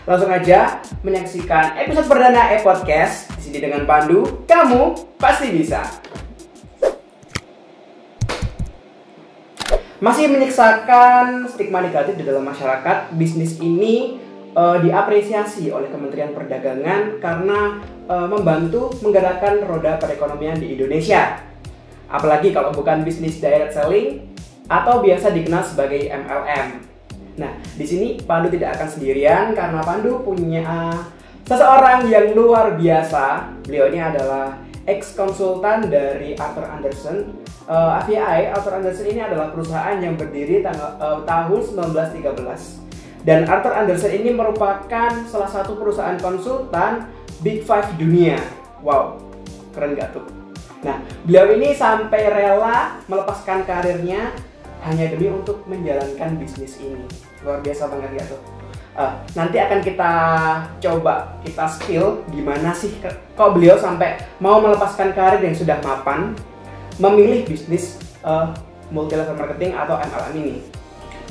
Langsung aja menyaksikan episode perdana E-Podcast. Di sini dengan Pandu, kamu pasti bisa. Masih menyisakan stigma negatif di dalam masyarakat, bisnis ini diapresiasi oleh Kementerian Perdagangan karena membantu menggerakkan roda perekonomian di Indonesia. Apalagi kalau bukan bisnis direct selling atau biasa dikenal sebagai MLM. Nah, di sini Pandu tidak akan sendirian karena Pandu punya seseorang yang luar biasa. Beliau ini adalah ex-konsultan dari Arthur Andersen. AVI, Arthur Andersen ini adalah perusahaan yang berdiri tahun 1913. Dan Arthur Andersen ini merupakan salah satu perusahaan konsultan Big Five dunia. Wow, keren gak tuh? Nah, beliau ini sampai rela melepaskan karirnya hanya demi untuk menjalankan bisnis ini. Luar biasa banget ya tuh. Nanti akan kita coba kita spill gimana sih kok beliau sampai mau melepaskan karir yang sudah mapan, memilih bisnis multi level marketing atau MLM ini.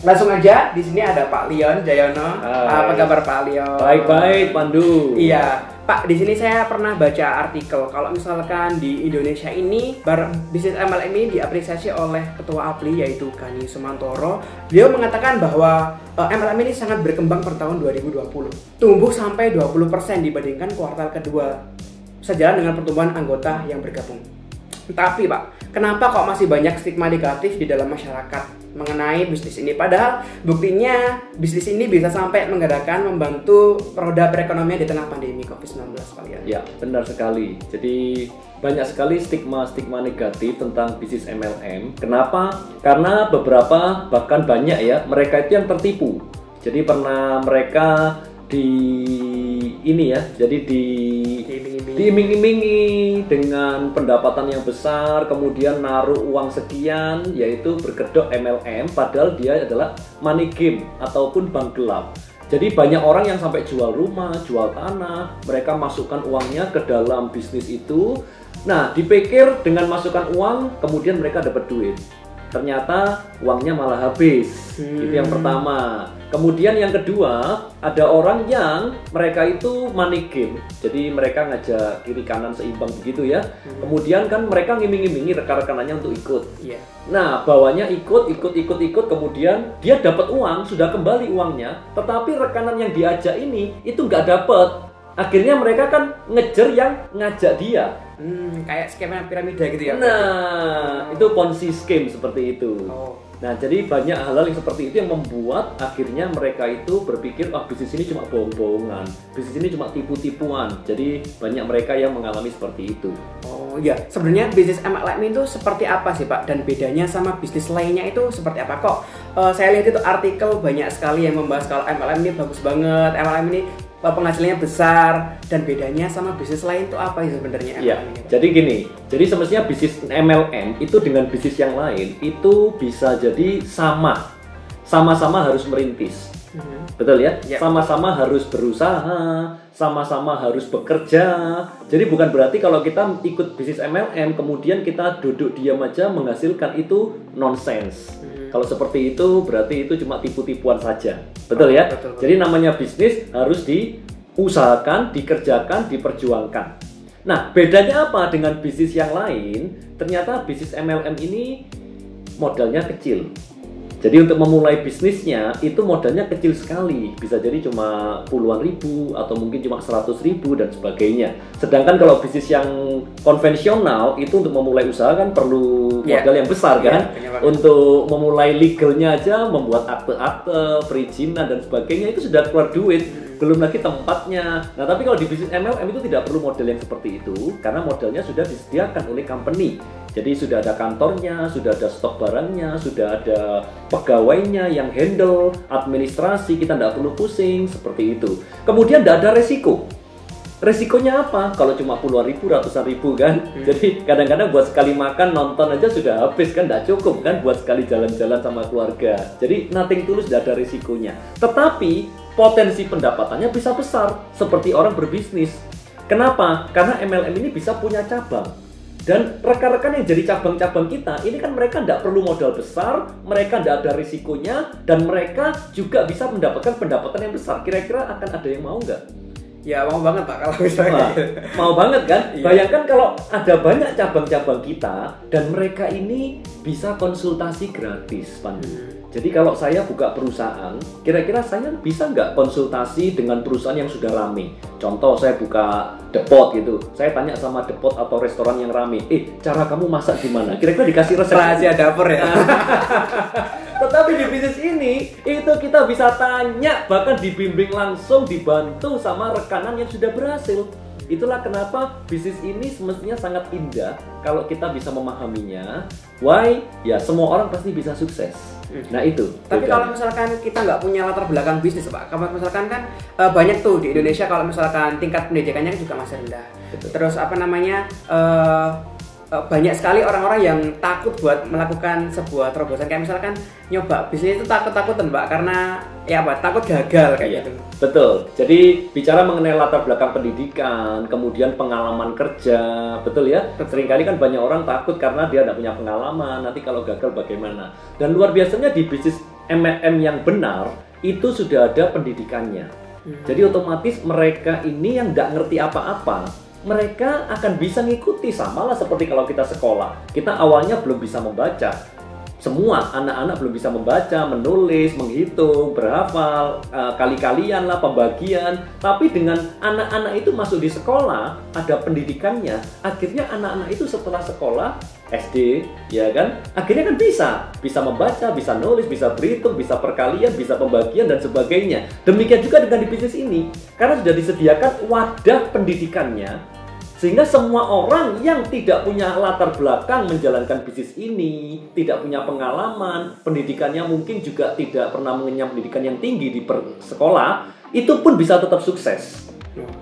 Langsung aja, di sini ada Pak Leon Jayono. Apa kabar Pak Leon? Baik-baik, Pandu. Iya, Pak. Di sini saya pernah baca artikel kalau misalkan di Indonesia ini bisnis MLM ini diapresiasi oleh Ketua APLI yaitu Gani Sumantoro. Beliau mengatakan bahwa MLM ini sangat berkembang per tahun 2020, tumbuh sampai 20% dibandingkan kuartal kedua, sejalan dengan pertumbuhan anggota yang bergabung. Tapi Pak, kenapa kok masih banyak stigma negatif di dalam masyarakat mengenai bisnis ini? Padahal buktinya bisnis ini bisa sampai menggerakkan, membantu roda perekonomian di tengah pandemi COVID-19 kalian. Ya, benar sekali. Jadi banyak sekali stigma-stigma negatif tentang bisnis MLM. Kenapa? Karena beberapa, bahkan banyak ya, mereka itu yang tertipu. Jadi pernah mereka diiming-imingi dengan pendapatan yang besar, kemudian naruh uang sekian, yaitu berkedok MLM, padahal dia adalah money game ataupun bank gelap. Jadi banyak orang yang sampai jual rumah, jual tanah, mereka masukkan uangnya ke dalam bisnis itu. Nah, dipikir dengan masukkan uang, kemudian mereka dapat duit. Ternyata uangnya malah habis. Itu yang pertama. Kemudian yang kedua, ada orang yang mereka itu money game. Jadi mereka ngajak kiri kanan seimbang begitu ya. Kemudian kan mereka ngiming-imingi rekan-rekanannya untuk ikut. Nah, bawahnya ikut, kemudian dia dapat uang, sudah kembali uangnya, tetapi rekanan yang diajak ini itu nggak dapat. Akhirnya mereka kan ngejar yang ngajak dia. Kayak skema piramida gitu ya? Nah, itu Ponzi scheme seperti itu. Nah, jadi banyak hal-hal yang seperti itu yang membuat akhirnya mereka itu berpikir, bisnis ini cuma bohong-bohongan, bisnis ini cuma tipu-tipuan. Jadi banyak mereka yang mengalami seperti itu. Oh iya, sebenarnya bisnis MLM itu seperti apa sih Pak? Dan bedanya sama bisnis lainnya itu seperti apa? Kok saya lihat itu artikel banyak sekali yang membahas kalau MLM ini bagus banget, MLM ini penghasilannya besar, dan bedanya sama bisnis lain itu apa sih sebenarnya? Iya, jadi gini, jadi semestinya bisnis MLM itu dengan bisnis yang lain itu bisa jadi sama-sama harus merintis. Betul ya? Sama-sama harus berusaha, sama-sama harus bekerja. Jadi bukan berarti kalau kita ikut bisnis MLM kemudian kita duduk diam aja menghasilkan, itu nonsense. Kalau seperti itu berarti itu cuma tipu-tipuan saja. Betul ya? Betul. Jadi namanya bisnis harus diusahakan, dikerjakan, diperjuangkan. Nah, bedanya apa dengan bisnis yang lain? Ternyata bisnis MLM ini modalnya kecil. Jadi untuk memulai bisnisnya itu modalnya kecil sekali, bisa jadi cuma puluhan ribu atau mungkin cuma 100.000 dan sebagainya. Sedangkan kalau bisnis yang konvensional itu untuk memulai usaha kan perlu modal yang besar kan. Untuk memulai legalnya aja, membuat akte-akte, perizinan dan sebagainya itu sudah keluar duit. Belum lagi tempatnya. Nah, tapi kalau di bisnis MLM itu tidak perlu modal yang seperti itu karena modalnya sudah disediakan oleh company. Jadi sudah ada kantornya, sudah ada stok barangnya, sudah ada pegawainya yang handle, administrasi, kita tidak perlu pusing, seperti itu. Kemudian tidak ada resiko. Resikonya apa? Kalau cuma puluhan ribu, ratusan ribu kan. Jadi kadang-kadang buat sekali makan, nonton aja sudah habis kan, tidak cukup kan buat sekali jalan-jalan sama keluarga. Jadi nothing tulus, tidak ada risikonya. Tetapi potensi pendapatannya bisa besar, seperti orang berbisnis. Kenapa? Karena MLM ini bisa punya cabang. Dan rekan-rekan yang jadi cabang-cabang kita, ini kan mereka tidak perlu modal besar, mereka tidak ada risikonya, dan mereka juga bisa mendapatkan pendapatan yang besar. Kira-kira akan ada yang mau nggak? Ya mau banget Pak kalau misalnya. Mau banget kan? Iya. Bayangkan kalau ada banyak cabang-cabang kita, dan mereka ini bisa konsultasi gratis, Pan. Jadi kalau saya buka perusahaan, kira-kira saya bisa nggak konsultasi dengan perusahaan yang sudah rame? Contoh saya buka depot gitu, saya tanya sama depot atau restoran yang rame, cara kamu masak gimana? Kira-kira dikasih resep Rahasia dapur ya. Tetapi di bisnis ini, itu kita bisa tanya, bahkan dibimbing langsung, dibantu sama rekanan yang sudah berhasil. Itulah kenapa bisnis ini semestinya sangat indah kalau kita bisa memahaminya. Why? Ya semua orang pasti bisa sukses. Nah itu. Tapi kalau misalkan kita nggak punya latar belakang bisnis Pak, kalau misalkan kan banyak tuh di Indonesia kalau misalkan tingkat pendidikannya juga masih rendah. Betul. Terus apa namanya banyak sekali orang-orang yang takut buat melakukan sebuah terobosan kayak misalkan nyoba bisnis itu takut-takutan Pak karena ya apa takut gagal kayak gitu. Betul. Jadi bicara mengenai latar belakang pendidikan, kemudian pengalaman kerja, betul ya. Seringkali kan banyak orang takut karena dia tidak punya pengalaman. Nanti kalau gagal bagaimana? Dan luar biasanya di bisnis MLM yang benar itu sudah ada pendidikannya. Jadi otomatis mereka ini yang tidak ngerti apa-apa, mereka akan bisa ngikuti, sama lah seperti kalau kita sekolah. Kita awalnya belum bisa membaca. Semua anak-anak belum bisa membaca, menulis, menghitung, berhafal, kali-kalian lah, pembagian. Tapi dengan anak-anak itu masuk di sekolah, ada pendidikannya. Akhirnya anak-anak itu setelah sekolah, SD, ya kan? Akhirnya kan bisa membaca, bisa nulis, bisa berhitung, bisa perkalian, bisa pembagian, dan sebagainya. Demikian juga dengan di bisnis ini. Karena sudah disediakan wadah pendidikannya, sehingga semua orang yang tidak punya latar belakang menjalankan bisnis ini, tidak punya pengalaman, pendidikannya mungkin juga tidak pernah mengenyam pendidikan yang tinggi di sekolah, itu pun bisa tetap sukses.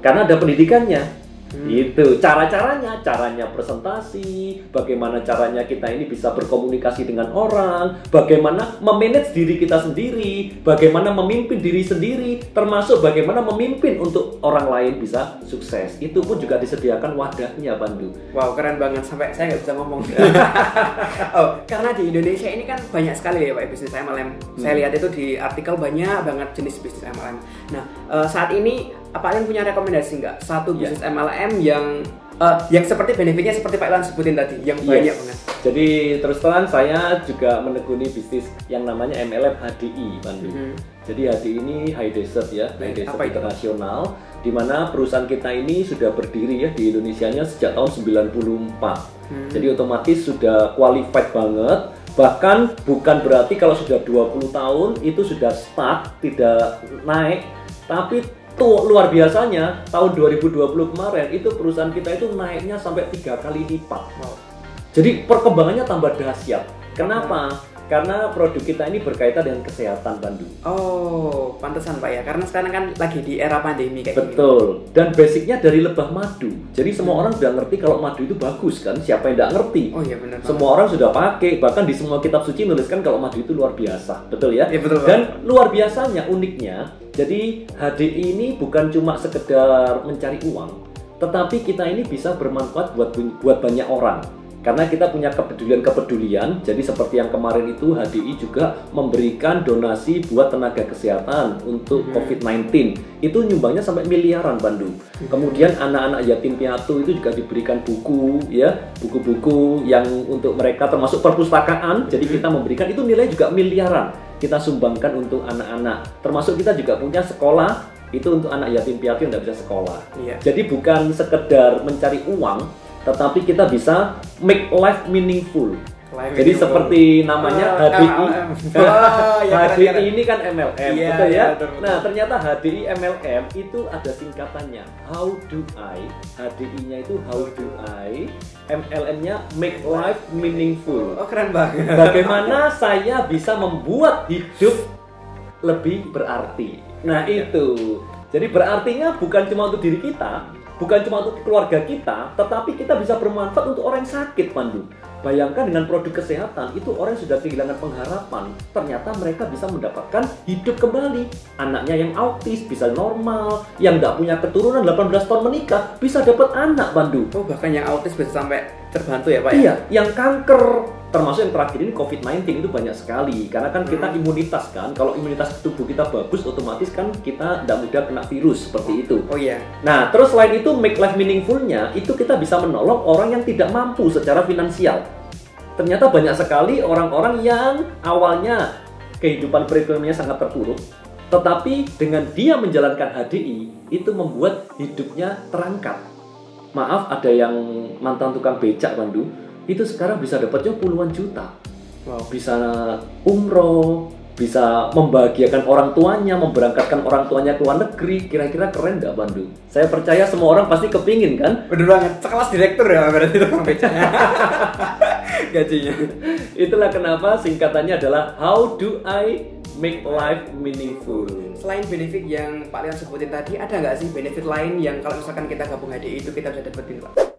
Karena ada pendidikannya. Itu caranya presentasi, bagaimana caranya kita ini bisa berkomunikasi dengan orang, bagaimana memanage diri kita sendiri, bagaimana memimpin diri sendiri, termasuk bagaimana memimpin untuk orang lain bisa sukses. Itu pun juga disediakan wadahnya, Pandu. Wow, keren banget, sampai saya nggak bisa ngomong. Karena di Indonesia ini kan banyak sekali ya Pak bisnis MLM. Saya lihat itu di artikel banyak banget jenis bisnis MLM. Nah, saat ini apa kalian punya rekomendasi nggak satu bisnis MLM yang seperti benefitnya seperti Pak Ilan sebutin tadi, yang banyak banget? Jadi terus terang saya juga menekuni bisnis yang namanya MLM HDI, Pandu. Jadi HDI ini High Desert ya, High Desert Internasional, di mana perusahaan kita ini sudah berdiri ya di Indonesianya sejak tahun 94. Jadi otomatis sudah qualified banget. Bahkan bukan berarti kalau sudah 20 tahun itu sudah stuck, tidak naik, tapi tuh luar biasanya tahun 2020 kemarin itu perusahaan kita itu naiknya sampai 3 kali lipat. Jadi perkembangannya tambah dahsyat. Kenapa? Karena produk kita ini berkaitan dengan kesehatan, Pandu. Oh, pantesan Pak ya. Karena sekarang kan lagi di era pandemi kayak gini. Betul. Dan basicnya dari lebah madu. Jadi semua orang sudah ngerti kalau madu itu bagus kan? Siapa yang tidak ngerti? Oh iya benar. Semua orang sudah pakai. Bahkan di semua kitab suci nuliskan kalau madu itu luar biasa. Betul ya? Iya betul. Dan luar biasanya, uniknya, jadi HDI ini bukan cuma sekedar mencari uang, tetapi kita ini bisa bermanfaat buat banyak orang. Karena kita punya kepedulian, jadi seperti yang kemarin itu HDI juga memberikan donasi buat tenaga kesehatan untuk COVID-19. Itu nyumbangnya sampai miliaran, Pandu. Kemudian anak-anak yatim piatu itu juga diberikan buku, ya, buku-buku yang untuk mereka termasuk perpustakaan. Jadi kita memberikan itu nilai juga miliaran. Kita sumbangkan untuk anak-anak. Termasuk kita juga punya sekolah itu untuk anak yatim piatu yang tidak bisa sekolah. Jadi bukan sekedar mencari uang, tetapi kita bisa make life meaningful. Jadi seperti namanya HDI. HDI ini kan MLM, betul ya? Nah, ternyata HDI MLM itu ada singkatannya. How do I? HDI-nya itu how do I? MLM-nya make life meaningful. Oh, keren banget. Bagaimana saya bisa membuat hidup lebih berarti. Nah, itu. Jadi berartinya bukan cuma untuk diri kita, bukan cuma untuk keluarga kita, tetapi kita bisa bermanfaat untuk orang yang sakit, Pandu. Bayangkan dengan produk kesehatan, itu orang yang sudah kehilangan pengharapan, ternyata mereka bisa mendapatkan hidup kembali. Anaknya yang autis bisa normal, yang tidak punya keturunan 18 tahun menikah, bisa dapat anak, Pandu. Oh, bahkan yang autis bisa sampai terbantu ya Pak? Iya, yang kanker termasuk yang terakhir ini COVID-19 itu banyak sekali karena kan kita imunitas kan, kalau imunitas tubuh kita bagus otomatis kan kita tidak mudah kena virus seperti itu. Oh iya. Nah terus selain itu make life meaningful-nya itu kita bisa menolong orang yang tidak mampu secara finansial. Ternyata banyak sekali orang-orang yang awalnya kehidupan perekonomiannya sangat terpuruk, tetapi dengan dia menjalankan HDI itu membuat hidupnya terangkat. Maaf, ada yang mantan tukang becak Pandu itu sekarang bisa dapatnya puluhan juta. Wow. Bisa umroh, bisa membahagiakan orang tuanya, memberangkatkan orang tuanya ke luar negeri. Kira-kira keren nggak Pandu? Saya percaya semua orang pasti kepingin kan? Bener banget, sekelas direktur ya berarti tukang becaknya. Gajinya. Itulah kenapa singkatannya adalah How do I make life meaningful. Selain benefit yang Pak Leon sebutin tadi, ada nggak sih benefit lain yang kalau misalkan kita gabung HDI itu kita bisa dapetin Pak?